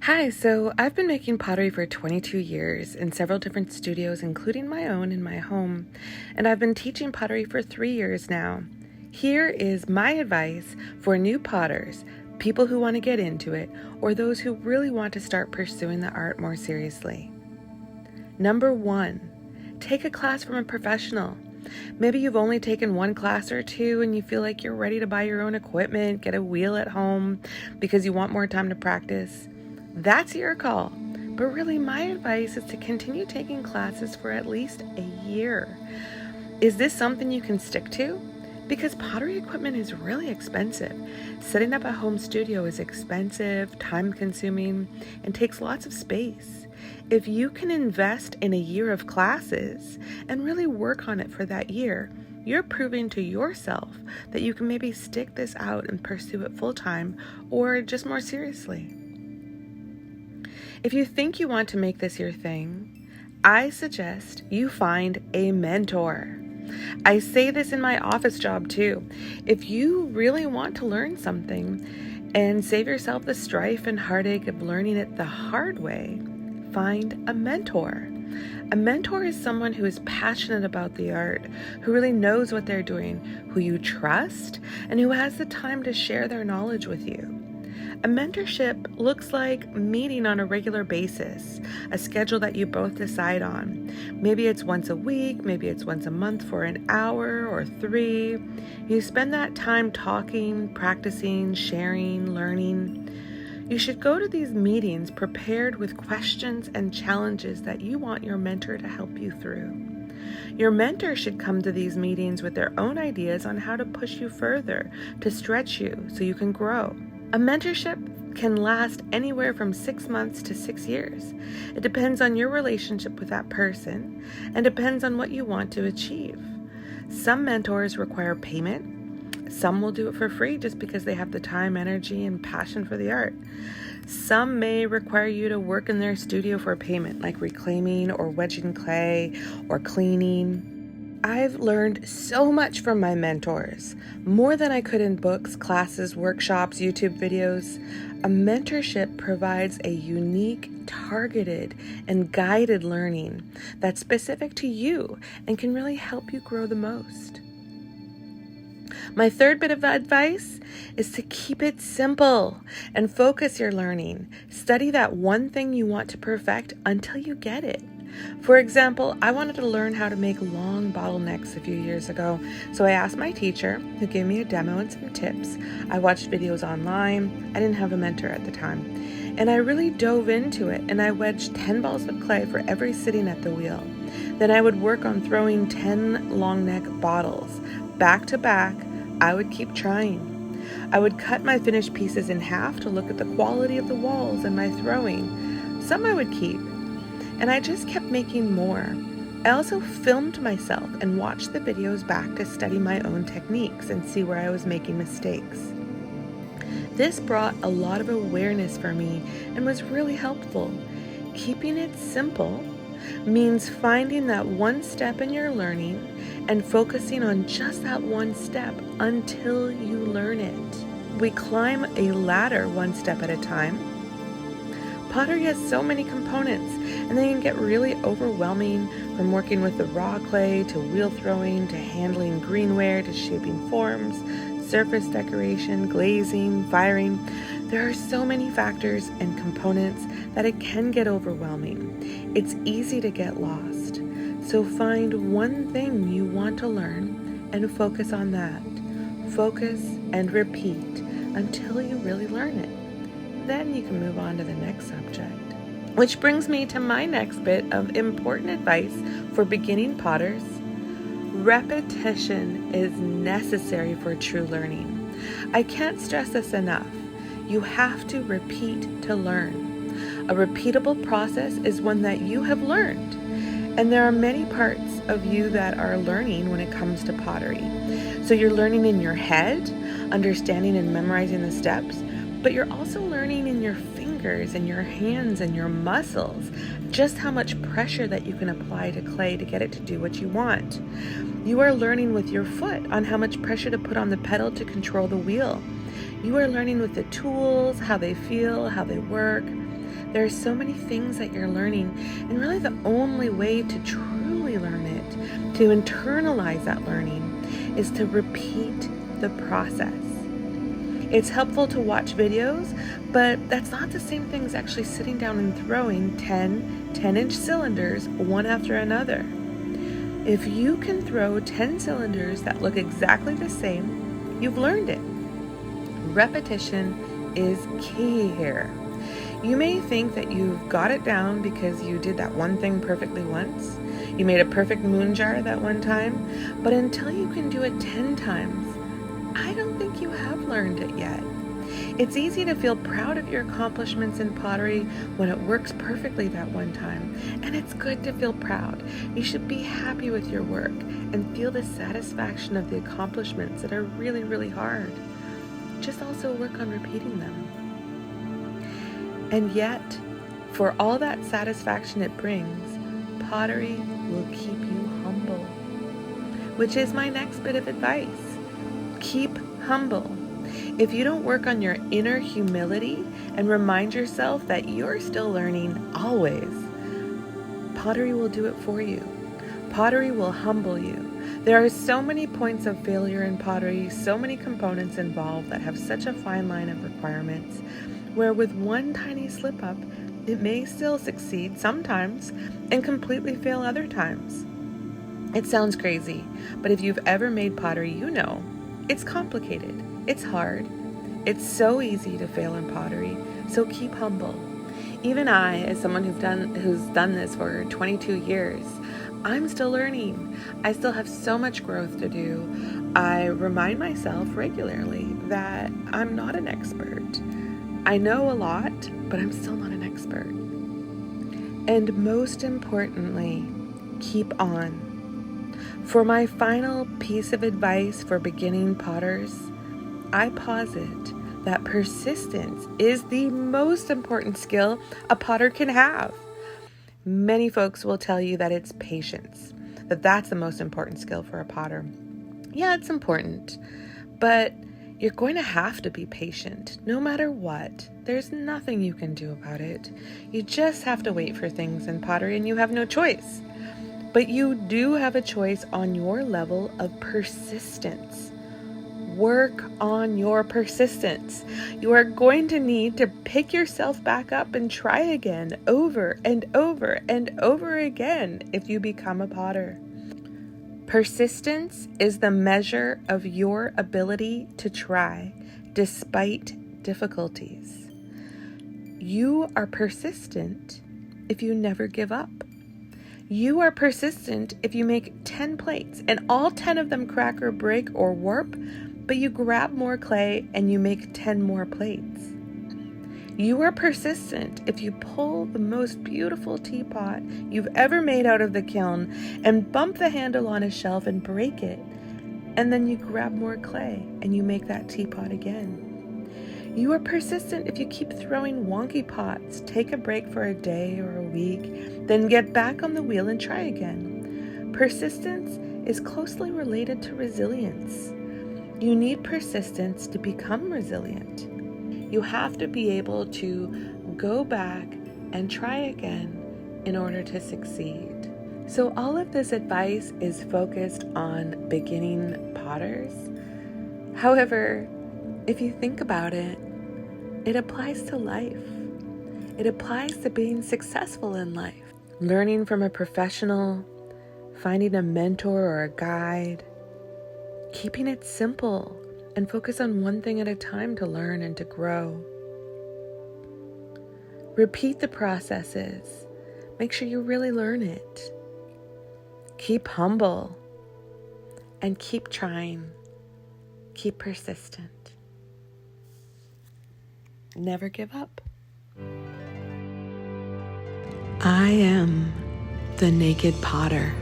Hi, so I've been making pottery for 22 years in several different studios, including my own in my home, and I've been teaching pottery for 3 years now. Here is my advice for new potters, people who want to get into it, or those who really want to start pursuing the art more seriously. Number 1, take a class from a professional. Maybe you've only taken one class or two and you feel like you're ready to buy your own equipment, get a wheel at home because you want more time to practice. That's your call. But really, my advice is to continue taking classes for at least a year. Is this something you can stick to? Because pottery equipment is really expensive. Setting up a home studio is expensive, time-consuming, and takes lots of space. If you can invest in a year of classes and really work on it for that year, you're proving to yourself that you can maybe stick this out and pursue it full-time or just more seriously. If you think you want to make this your thing, I suggest you find a mentor. I say this in my office job too. If you really want to learn something and save yourself the strife and heartache of learning it the hard way, find a mentor. A mentor is someone who is passionate about the art, who really knows what they're doing, who you trust, and who has the time to share their knowledge with you. A mentorship looks like meeting on a regular basis, a schedule that you both decide on. Maybe it's once a week, maybe it's once a month for an hour or 3. You spend that time talking, practicing, sharing, learning. You should go to these meetings prepared with questions and challenges that you want your mentor to help you through. Your mentor should come to these meetings with their own ideas on how to push you further, to stretch you so you can grow. A mentorship can last anywhere from 6 months to 6 years. It depends on your relationship with that person and depends on what you want to achieve. Some mentors require payment. Some will do it for free just because they have the time, energy, and passion for the art. Some may require you to work in their studio for payment, like reclaiming or wedging clay or cleaning. I've learned so much from my mentors, more than I could in books, classes, workshops, YouTube videos. A mentorship provides a unique, targeted, and guided learning that's specific to you and can really help you grow the most. My third bit of advice is to keep it simple and focus your learning. Study that one thing you want to perfect until you get it. For example, I wanted to learn how to make long bottlenecks a few years ago, so I asked my teacher, who gave me a demo and some tips. I watched videos online. I didn't have a mentor at the time, and I really dove into it, and I wedged 10 balls of clay for every sitting at the wheel. Then I would work on throwing 10 long neck bottles. Back to back, I would keep trying. I would cut my finished pieces in half to look at the quality of the walls and my throwing. Some I would keep. And I just kept making more. I also filmed myself and watched the videos back to study my own techniques and see where I was making mistakes. This brought a lot of awareness for me and was really helpful. Keeping it simple means finding that one step in your learning and focusing on just that one step until you learn it. We climb a ladder one step at a time. Pottery has so many components, and they can get really overwhelming, from working with the raw clay to wheel throwing to handling greenware to shaping forms, surface decoration, glazing, firing. There are so many factors and components that it can get overwhelming. It's easy to get lost. So find one thing you want to learn and focus on that. Focus and repeat until you really learn it. Then you can move on to the next subject. Which brings me to my next bit of important advice for beginning potters. Repetition is necessary for true learning. I can't stress this enough. You have to repeat to learn. A repeatable process is one that you have learned. And there are many parts of you that are learning when it comes to pottery. So you're learning in your head, understanding and memorizing the steps, but you're also learning in your fingers and your hands and your muscles, just how much pressure that you can apply to clay to get it to do what you want. You are learning with your foot on how much pressure to put on the pedal to control the wheel. You are learning with the tools, how they feel, how they work. There are so many things that you're learning, and really the only way to truly learn it, to internalize that learning, is to repeat the process. It's helpful to watch videos, but that's not the same thing as actually sitting down and throwing 10-inch cylinders one after another. If you can throw 10 cylinders that look exactly the same, you've learned it. Repetition is key here. You may think that you've got it down because you did that one thing perfectly once. You made a perfect moon jar that one time, but until you can do it 10 times, I don't think you have learned it yet. It's easy to feel proud of your accomplishments in pottery when it works perfectly that one time, and it's good to feel proud. You should be happy with your work and feel the satisfaction of the accomplishments that are really, really hard. Just also work on repeating them. And yet, for all that satisfaction it brings, pottery will keep you humble, which is my next bit of advice. Keep humble. If you don't work on your inner humility and remind yourself that you're still learning always, pottery will do it for you. Pottery will humble you. There are so many points of failure in pottery, so many components involved that have such a fine line of requirements, where with one tiny slip up, it may still succeed sometimes and completely fail other times. It sounds crazy, but if you've ever made pottery, you know it's complicated. It's hard. It's so easy to fail in pottery, so keep humble. Even I, as someone who's done this for 22 years, I'm still learning. I still have so much growth to do. I remind myself regularly that I'm not an expert. I know a lot, but I'm still not an expert. And most importantly, keep on. For my final piece of advice for beginning potters, I posit that persistence is the most important skill a potter can have. Many folks will tell you that it's patience, that that's the most important skill for a potter. Yeah, it's important, but you're going to have to be patient no matter what. There's nothing you can do about it. You just have to wait for things in pottery, and you have no choice. But you do have a choice on your level of persistence. Work on your persistence. You are going to need to pick yourself back up and try again over and over and over again if you become a potter. Persistence is the measure of your ability to try despite difficulties. You are persistent if you never give up. You are persistent if you make 10 plates and all 10 of them crack or break or warp, but you grab more clay and you make 10 more plates. You are persistent if you pull the most beautiful teapot you've ever made out of the kiln and bump the handle on a shelf and break it, and then you grab more clay and you make that teapot again. You are persistent if you keep throwing wonky pots, take a break for a day or a week, then get back on the wheel and try again. Persistence is closely related to resilience. You need persistence to become resilient. You have to be able to go back and try again in order to succeed. So all of this advice is focused on beginning potters. However, if you think about it, it applies to life. It applies to being successful in life. Learning from a professional, finding a mentor or a guide, keeping it simple and focus on one thing at a time to learn and to grow. Repeat the processes. Make sure you really learn it. Keep humble and keep trying. Keep persistent. Never give up. I am the Naked Potter.